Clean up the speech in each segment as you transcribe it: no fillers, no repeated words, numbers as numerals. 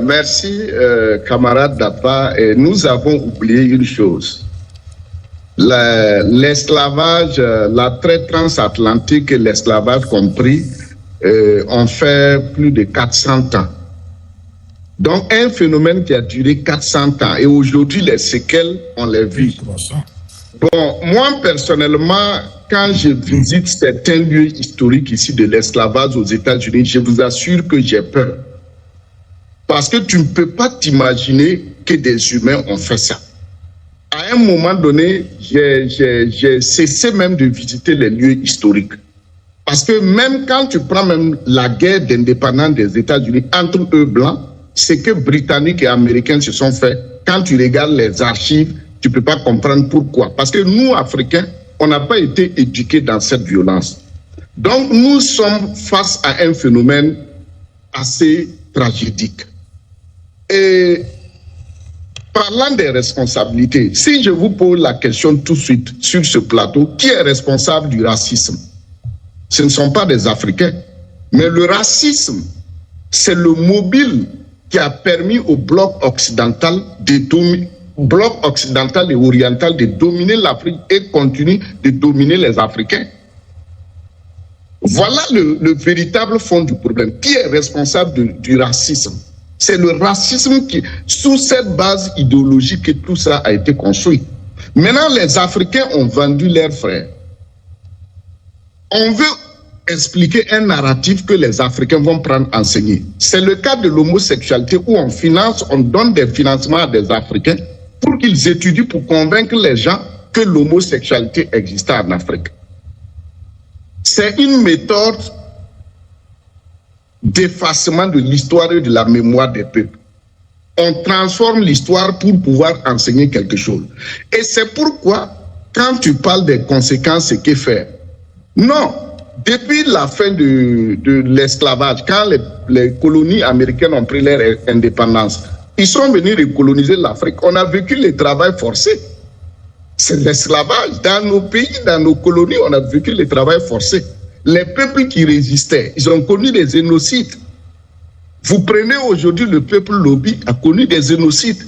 Merci, camarade Dapa. Et nous avons oublié une chose. L'esclavage, la traite transatlantique et l'esclavage compris ont fait plus de 400 ans. Donc, un phénomène qui a duré 400 ans. Et aujourd'hui, les séquelles, on les vit. Bon, moi, personnellement, quand je visite certains lieux historiques ici de l'esclavage aux États-Unis, je vous assure que j'ai peur. Parce que tu ne peux pas t'imaginer que des humains ont fait ça. À un moment donné, j'ai cessé même de visiter les lieux historiques. Parce que même quand tu prends même la guerre d'indépendance des États-Unis entre eux blancs, c'est que Britanniques et Américains se sont fait. Quand tu regardes les archives, tu ne peux pas comprendre pourquoi. Parce que nous, Africains, on n'a pas été éduqués dans cette violence. Donc, nous sommes face à un phénomène assez tragédique. Et parlant des responsabilités, si je vous pose la question tout de suite sur ce plateau, qui est responsable du racisme? Ce ne sont pas des Africains. Mais le racisme, c'est le mobile qui a permis au bloc occidental et oriental de dominer l'Afrique et continue de dominer les Africains. Voilà le véritable fond du problème. Qui est responsable du racisme? C'est le racisme qui, sous cette base idéologique que tout ça a été construit. Maintenant, les Africains ont vendu leurs frères. On veut expliquer un narratif que les Africains vont prendre enseigner. C'est le cas de l'homosexualité où on donne des financements à des Africains pour qu'ils étudient, pour convaincre les gens que l'homosexualité existait en Afrique. C'est une méthode d'effacement de l'histoire et de la mémoire des peuples. On transforme l'histoire pour pouvoir enseigner quelque chose. Et c'est pourquoi, quand tu parles des conséquences, c'est que faire? Non. Depuis la fin de l'esclavage, quand les colonies américaines ont pris leur indépendance, ils sont venus recoloniser l'Afrique. On a vécu le travail forcé. C'est l'esclavage. Dans nos pays, dans nos colonies, on a vécu le travail forcé. Les peuples qui résistaient, ils ont connu des génocides. Vous prenez aujourd'hui le peuple Lobi a connu des génocides.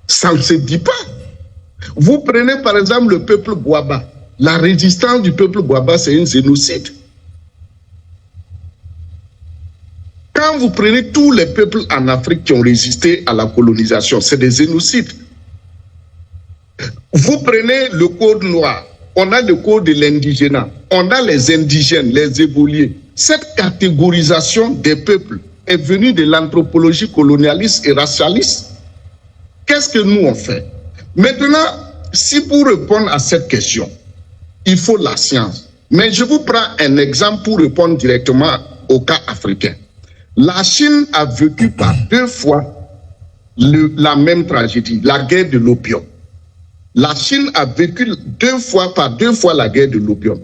Ça ne se dit pas. Vous prenez par exemple le peuple Gwaba. La résistance du peuple Gwaba, c'est un génocide. Quand vous prenez tous les peuples en Afrique qui ont résisté à la colonisation, c'est des génocides. Vous prenez le code noir, on a le code de l'indigénat, on a les indigènes, les évolués. Cette catégorisation des peuples est venue de l'anthropologie colonialiste et racialiste. Qu'est-ce que nous on fait? Maintenant, si pour répondre à cette question, il faut la science. Mais je vous prends un exemple pour répondre directement au cas africain. La Chine a vécu par deux fois la même tragédie, la guerre de l'opium. La Chine a vécu par deux fois la guerre de l'opium.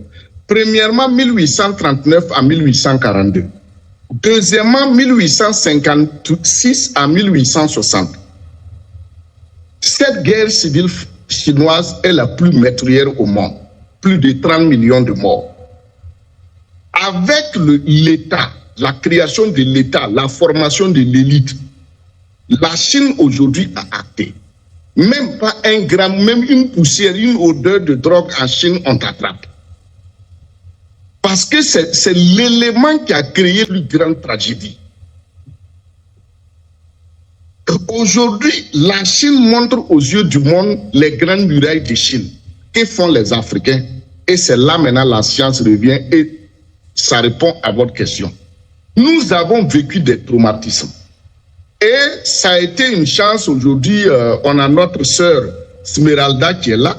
Premièrement, 1839 à 1842. Deuxièmement, 1856 à 1860. Cette guerre civile chinoise est la plus meurtrière au monde. Plus de 30 millions de morts. Avec l'État, la création de l'État, la formation de l'élite, la Chine aujourd'hui a acté. Même pas un gramme, même une poussière, une odeur de drogue en Chine, on t'attrape. Parce que c'est l'élément qui a créé la plus grande tragédie. Aujourd'hui, la Chine montre aux yeux du monde les grandes murailles de Chine. Que font les Africains? Et c'est là maintenant la science revient et ça répond à votre question. Nous avons vécu des traumatismes. Et ça a été une chance aujourd'hui, on a notre sœur Smeralda qui est là.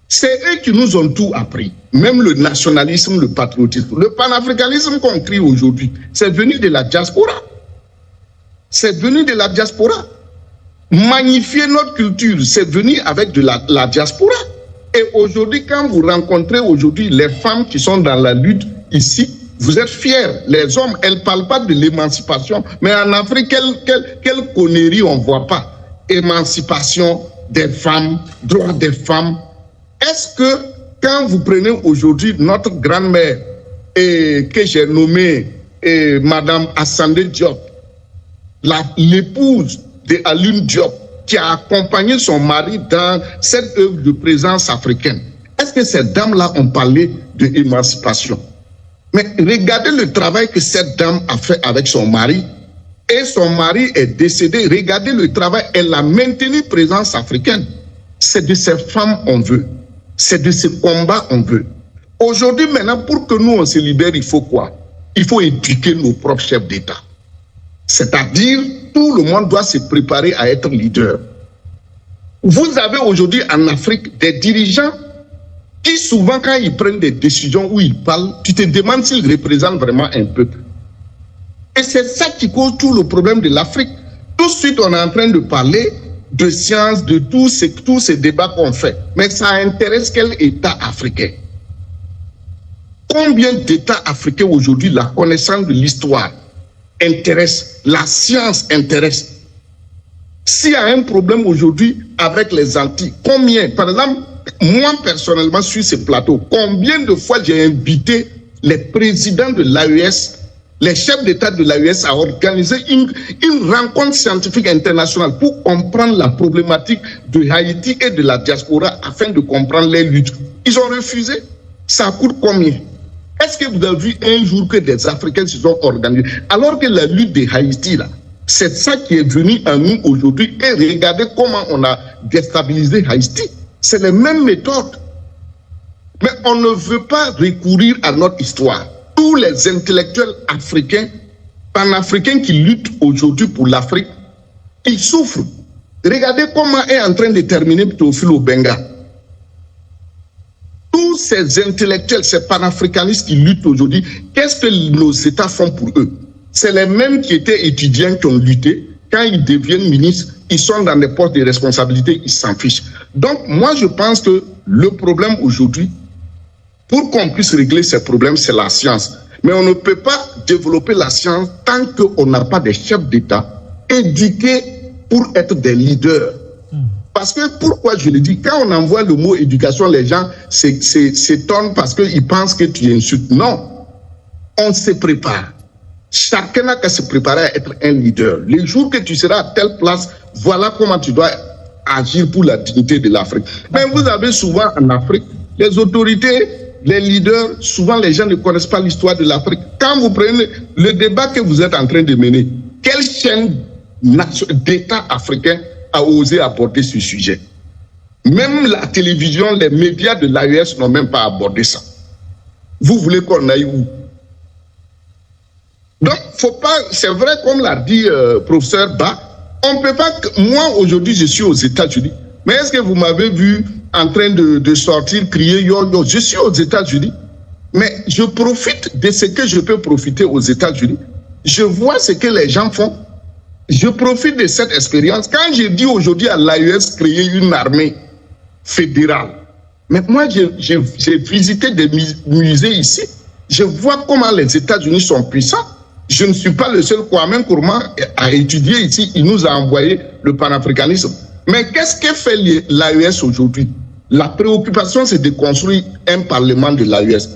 C'est eux qui nous ont tout appris. Même le nationalisme, le patriotisme, le panafricanisme qu'on crie aujourd'hui, c'est venu de la diaspora. C'est venu de la diaspora. Magnifier notre culture, c'est venu avec de la diaspora. Et aujourd'hui, quand vous rencontrez aujourd'hui les femmes qui sont dans la lutte ici, vous êtes fiers. Les hommes, elles ne parlent pas de l'émancipation. Mais en Afrique, quelle connerie on ne voit pas. Émancipation des femmes, droits des femmes. Est-ce que quand vous prenez aujourd'hui notre grand-mère, que j'ai nommée Madame Assandé Diop, l'épouse de Alioune Diop, qui a accompagné son mari dans cette œuvre de présence africaine. Est-ce que ces dames-là ont parlé d'émancipation? Mais regardez le travail que cette dame a fait avec son mari. Et son mari est décédé. Regardez le travail. Elle a maintenu présence africaine. C'est de ces femmes on veut. C'est de ces combats on veut. Aujourd'hui, maintenant, pour que nous on se libère, il faut quoi? Il faut éduquer nos propres chefs d'État. C'est-à-dire, tout le monde doit se préparer à être leader. Vous avez aujourd'hui en Afrique des dirigeants qui souvent, quand ils prennent des décisions où ils parlent, tu te demandes s'ils représentent vraiment un peuple. Et c'est ça qui cause tout le problème de l'Afrique. Tout de suite, on est en train de parler de science, de tous ces débats qu'on fait. Mais ça intéresse quel État africain? Combien d'États africains aujourd'hui, la connaissance de l'histoire intéresse, la science intéresse? S'il y a un problème aujourd'hui avec les Antilles, combien, par exemple, moi personnellement sur ce plateau, combien de fois j'ai invité les présidents de l'AES, les chefs d'État de l'AES à organiser une rencontre scientifique internationale pour comprendre la problématique de Haïti et de la diaspora afin de comprendre les luttes. Ils ont refusé. Ça coûte combien? Est-ce que vous avez vu un jour que des Africains se sont organisés? Alors que la lutte de Haïti, là, c'est ça qui est venu à nous aujourd'hui. Et regardez comment on a déstabilisé Haïti. C'est les mêmes méthodes. Mais on ne veut pas recourir à notre histoire. Tous les intellectuels africains, panafricains qui luttent aujourd'hui pour l'Afrique, ils souffrent. Regardez comment est en train de terminer Théophile Obenga. Tous ces intellectuels, ces panafricanistes qui luttent aujourd'hui, qu'est-ce que nos États font pour eux? C'est les mêmes qui étaient étudiants qui ont lutté. Quand ils deviennent ministres, ils sont dans des postes de responsabilité, ils s'en fichent. Donc, moi, je pense que le problème aujourd'hui, pour qu'on puisse régler ces problèmes, c'est la science. Mais on ne peut pas développer la science tant qu'on n'a pas des chefs d'État éduqués pour être des leaders. Parce que, pourquoi je le dis, quand on envoie le mot éducation, les gens s'étonnent parce qu'ils pensent que tu insultes. Non, on se prépare. Chacun n'a qu'à se préparer à être un leader. Le jour que tu seras à telle place, voilà comment tu dois agir pour la dignité de l'Afrique. Mais vous avez souvent en Afrique, les autorités, les leaders, souvent les gens ne connaissent pas l'histoire de l'Afrique. Quand vous prenez le débat que vous êtes en train de mener, quelle chaîne d'État africain a osé aborder ce sujet? Même la télévision, les médias de l'AES n'ont même pas abordé ça. Vous voulez qu'on aille où? Donc, faut pas, c'est vrai, comme l'a dit professeur Ba, on peut pas, moi aujourd'hui je suis aux États-Unis, mais est-ce que vous m'avez vu en train de sortir, crier yo yo? Je suis aux États-Unis, mais je profite de ce que je peux profiter aux États-Unis. Je vois ce que les gens font. Je profite de cette expérience. Quand je dis aujourd'hui à l'AES créer une armée fédérale, mais moi j'ai visité des musées ici, je vois comment les États-Unis sont puissants. Je ne suis pas le seul. Kwame Nkrumah a étudié ici, il nous a envoyé le panafricanisme. Mais qu'est-ce que fait l'AES aujourd'hui? La préoccupation, c'est de construire un parlement de l'AES.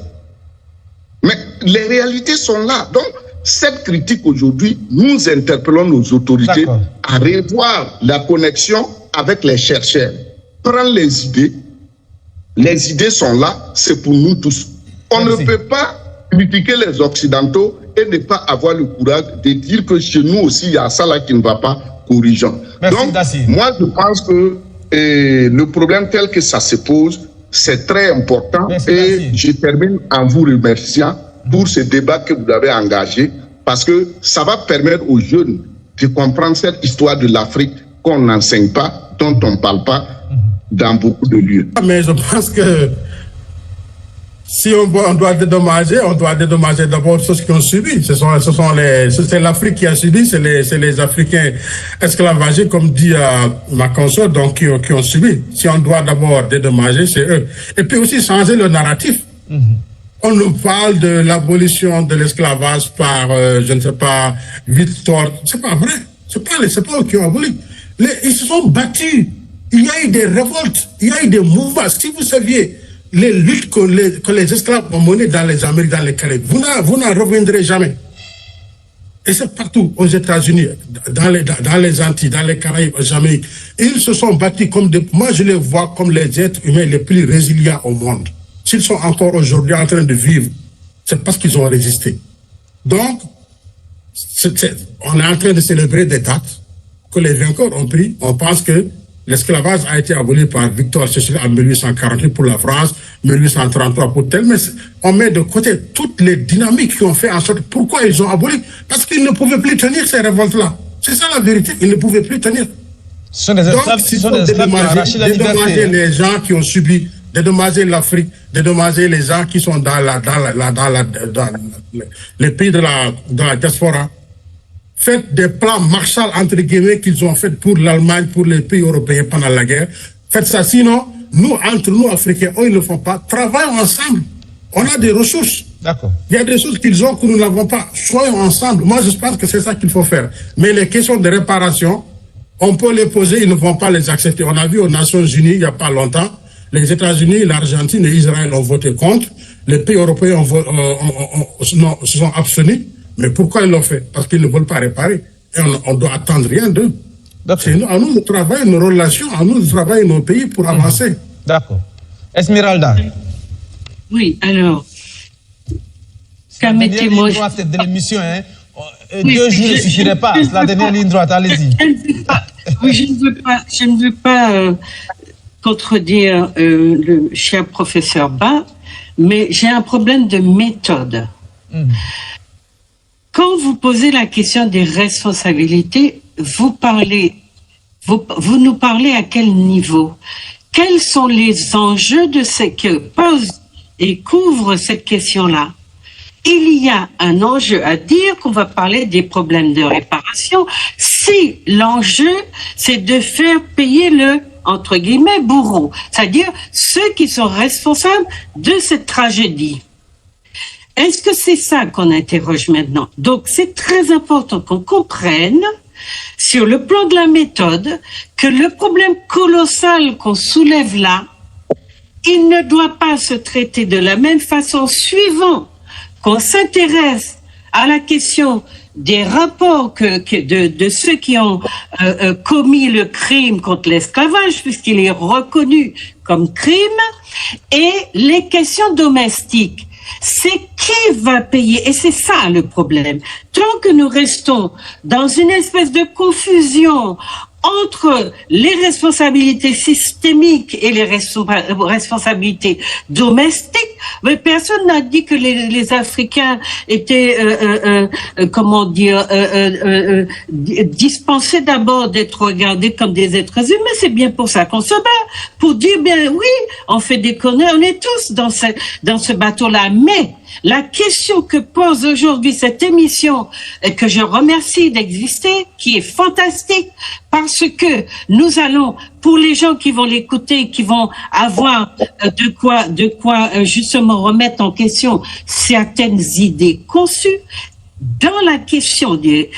Mais les réalités sont là. Donc, cette critique aujourd'hui, nous interpellons nos autorités à revoir la connexion avec les chercheurs. Prendre les idées sont là, c'est pour nous tous. On ne peut pas critiquer les Occidentaux et ne pas avoir le courage de dire que chez nous aussi, il y a ça là qui ne va pas, corrigeant. Donc, moi, je pense que le problème tel que ça se pose, c'est très important. Et je termine en vous remerciant pour ce débat que vous avez engagé, parce que ça va permettre aux jeunes de comprendre cette histoire de l'Afrique qu'on n'enseigne pas, dont on ne parle pas dans beaucoup de lieux. Mais je pense que si on doit dédommager d'abord ceux qui ont subi. C'est l'Afrique qui a subi, c'est les Africains esclavagés, comme dit ma consort, donc qui ont subi. Si on doit d'abord dédommager, c'est eux. Et puis aussi changer le narratif. On nous parle de l'abolition de l'esclavage par, je ne sais pas, Victor. C'est pas vrai. C'est pas eux qui ont aboli. Ils se sont battus. Il y a eu des révoltes. Il y a eu des mouvements. Si vous saviez les luttes que les esclaves ont menées dans les Amériques, dans les Caraïbes, vous n'en reviendrez jamais. Et c'est partout, aux États-Unis, dans les Antilles, dans les Caraïbes, en Jamaïque. Ils se sont bâtis comme moi, je les vois comme les êtres humains les plus résilients au monde. S'ils sont encore aujourd'hui en train de vivre, c'est parce qu'ils ont résisté. Donc, on est en train de célébrer des dates que les vainqueurs ont pris. On pense que l'esclavage a été aboli par Victor Cécile en 1848 pour la France, 1833 pour tel, mais on met de côté toutes les dynamiques qui ont fait en sorte. Pourquoi ils ont aboli? Parce qu'ils ne pouvaient plus tenir ces révoltes-là. C'est ça la vérité, ils ne pouvaient plus tenir. Ce sont des esclaves qui ont arraché la liberté. Dédommager les gens qui ont subi, dédommager l'Afrique, dédommager les gens qui sont dans les pays de la diaspora. Faites des plans Marshall, entre guillemets, qu'ils ont fait pour l'Allemagne, pour les pays européens pendant la guerre. Faites ça, sinon, nous, entre nous, Africains, eux, ils ne le font pas. Travaillons ensemble. On a des ressources. D'accord. Il y a des choses qu'ils ont que nous n'avons pas. Soyons ensemble. Moi, je pense que c'est ça qu'il faut faire. Mais les questions de réparation, on peut les poser, ils ne vont pas les accepter. On a vu aux Nations Unies, il n'y a pas longtemps, les États-Unis, l'Argentine et Israël ont voté contre. Les pays européens se sont abstenus. Mais pourquoi ils l'ont fait? Parce qu'ils ne veulent pas réparer. Et on doit attendre rien d'eux. C'est à nous de travailler nos relations, à nous de travailler nos pays pour avancer. D'accord. Esmeralda. Oui, alors, permettez-moi... de l'émission, hein. 2 jours ne suffiraient pas. C'est la dernière ligne droite, allez-y. Je ne veux pas contredire le cher professeur Ba, mais j'ai un problème de méthode. Quand vous posez la question des responsabilités, vous nous parlez à quel niveau? Quels sont les enjeux de ce que pose et couvre cette question-là? Il y a un enjeu à dire qu'on va parler des problèmes de réparation si l'enjeu, c'est de faire payer le, entre guillemets, bourreau, c'est-à-dire ceux qui sont responsables de cette tragédie. Est-ce que c'est ça qu'on interroge maintenant? Donc, c'est très important qu'on comprenne, sur le plan de la méthode, que le problème colossal qu'on soulève là, il ne doit pas se traiter de la même façon suivant qu'on s'intéresse à la question des rapports de ceux qui ont commis le crime contre l'esclavage, puisqu'il est reconnu comme crime, et les questions domestiques. C'est qui va payer? Et c'est ça le problème. Tant que nous restons dans une espèce de confusion entre les responsabilités systémiques et les responsabilités domestiques, mais personne n'a dit que les Africains étaient, dispensés d'abord d'être regardés comme des êtres humains. C'est bien pour ça qu'on se bat, pour dire, bien oui, on fait des conneries, on est tous dans ce bateau-là. Mais la question que pose aujourd'hui cette émission, et que je remercie d'exister, qui est fantastique, parce que nous allons, pour les gens qui vont l'écouter, qui vont avoir de quoi justement remettre en question certaines idées conçues, dans la question des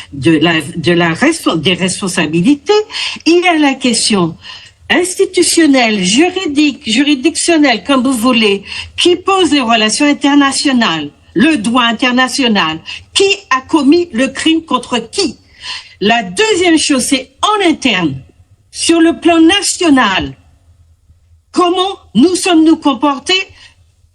responsabilités, il y a la question institutionnelle, juridictionnelle, comme vous voulez, qui pose les relations internationales, le droit international, qui a commis le crime contre qui. La deuxième chose, c'est en interne, sur le plan national, comment nous sommes-nous comportés,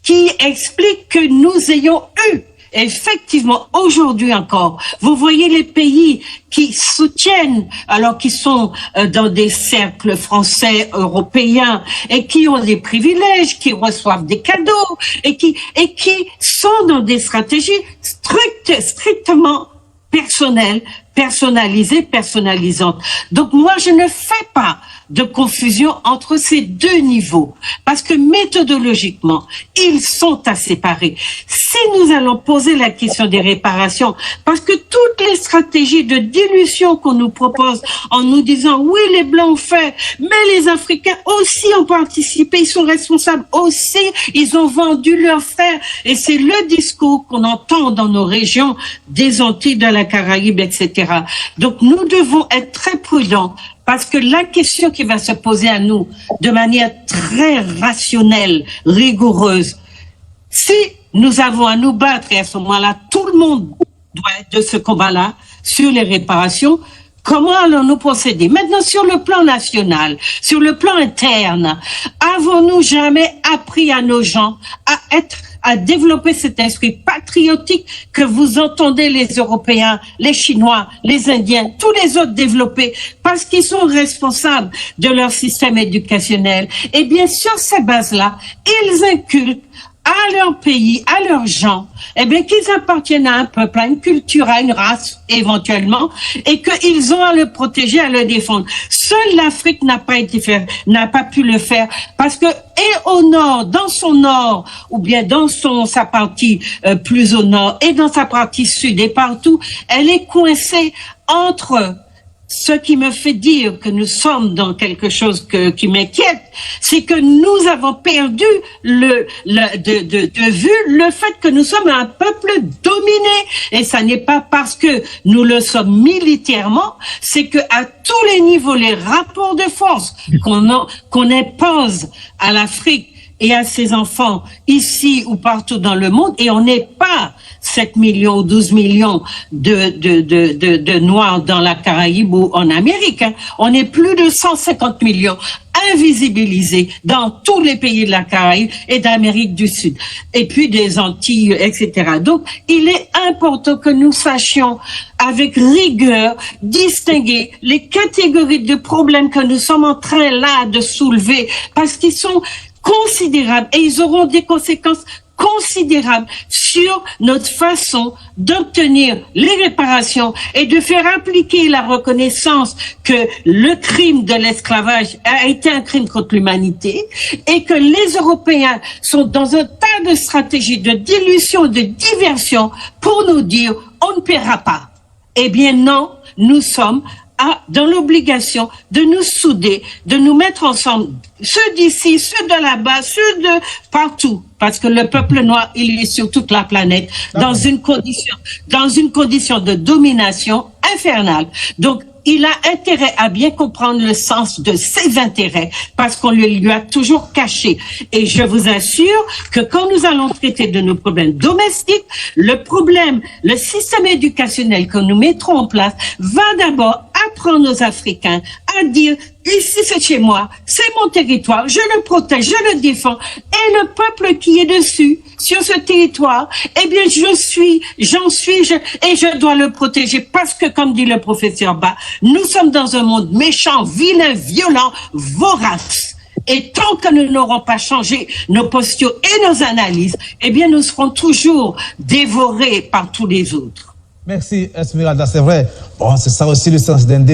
qui explique que nous ayons eu effectivement, aujourd'hui encore, vous voyez les pays qui soutiennent, alors qu'ils sont dans des cercles français, européens, et qui ont des privilèges, qui reçoivent des cadeaux, et qui sont dans des stratégies strictement personnelles, personnalisées, personnalisantes. Donc moi, je ne fais pas de confusion entre ces deux niveaux, parce que méthodologiquement, ils sont à séparer. Si nous allons poser la question des réparations, parce que toutes les stratégies de dilution qu'on nous propose en nous disant oui, les Blancs ont fait, mais les Africains aussi ont participé, ils sont responsables aussi, ils ont vendu leurs frères, et c'est le discours qu'on entend dans nos régions des Antilles, de la Caraïbe, etc. Donc nous devons être très prudents, parce que la question qui va se poser à nous de manière très rationnelle, rigoureuse, si nous avons à nous battre, et à ce moment-là, tout le monde doit être de ce combat-là sur les réparations. Comment allons-nous procéder? Maintenant, sur le plan national, sur le plan interne, avons-nous jamais appris à nos gens à développer cet esprit patriotique que vous entendez les Européens, les Chinois, les Indiens, tous les autres développer parce qu'ils sont responsables de leur système éducationnel? Eh bien, sur ces bases-là, ils inculquent à leur pays, à leurs gens, eh bien, qu'ils appartiennent à un peuple, à une culture, à une race, éventuellement, et qu'ils ont à le protéger, à le défendre. Seule l'Afrique n'a pas pu le faire, parce que, et au nord, dans son nord, ou bien dans sa partie plus au nord, et dans sa partie sud, et partout, elle est coincée entre. Ce qui me fait dire que nous sommes dans quelque chose qui m'inquiète, c'est que nous avons perdu de vue le fait que nous sommes un peuple dominé. Et ça n'est pas parce que nous le sommes militairement, c'est que à tous les niveaux, les rapports de force qu'on impose à l'Afrique et à ses enfants ici ou partout dans le monde, et on n'est pas 7 millions ou 12 millions de Noirs dans la Caraïbe ou en Amérique. Hein. On est plus de 150 millions invisibilisés dans tous les pays de la Caraïbe et d'Amérique du Sud, et puis des Antilles, etc. Donc, il est important que nous sachions avec rigueur distinguer les catégories de problèmes que nous sommes en train là de soulever, parce qu'ils sont considérables et ils auront des conséquences considérables sur notre façon d'obtenir les réparations et de faire appliquer la reconnaissance que le crime de l'esclavage a été un crime contre l'humanité et que les Européens sont dans un tas de stratégies de dilution, de diversion pour nous dire on ne paiera pas. Eh bien non, nous sommes dans l'obligation de nous souder, de nous mettre ensemble, ceux d'ici, ceux de là-bas, ceux de partout, parce que le peuple noir, il est sur toute la planète, dans une condition de domination infernale. Donc, il a intérêt à bien comprendre le sens de ses intérêts, parce qu'on lui a toujours caché. Et je vous assure que quand nous allons traiter de nos problèmes domestiques, le système éducationnel que nous mettrons en place va d'abord apprendre aux Africains à dire ici c'est chez moi, c'est mon territoire, je le protège, je le défends, et le peuple qui est dessus, sur ce territoire, eh bien j'en suis, et je dois le protéger parce que, comme dit le professeur Ba, nous sommes dans un monde méchant, vilain, violent, vorace. Et tant que nous n'aurons pas changé nos postures et nos analyses, eh bien nous serons toujours dévorés par tous les autres. Merci Esmeralda, c'est vrai. Bon, c'est ça aussi le sens d'un débat.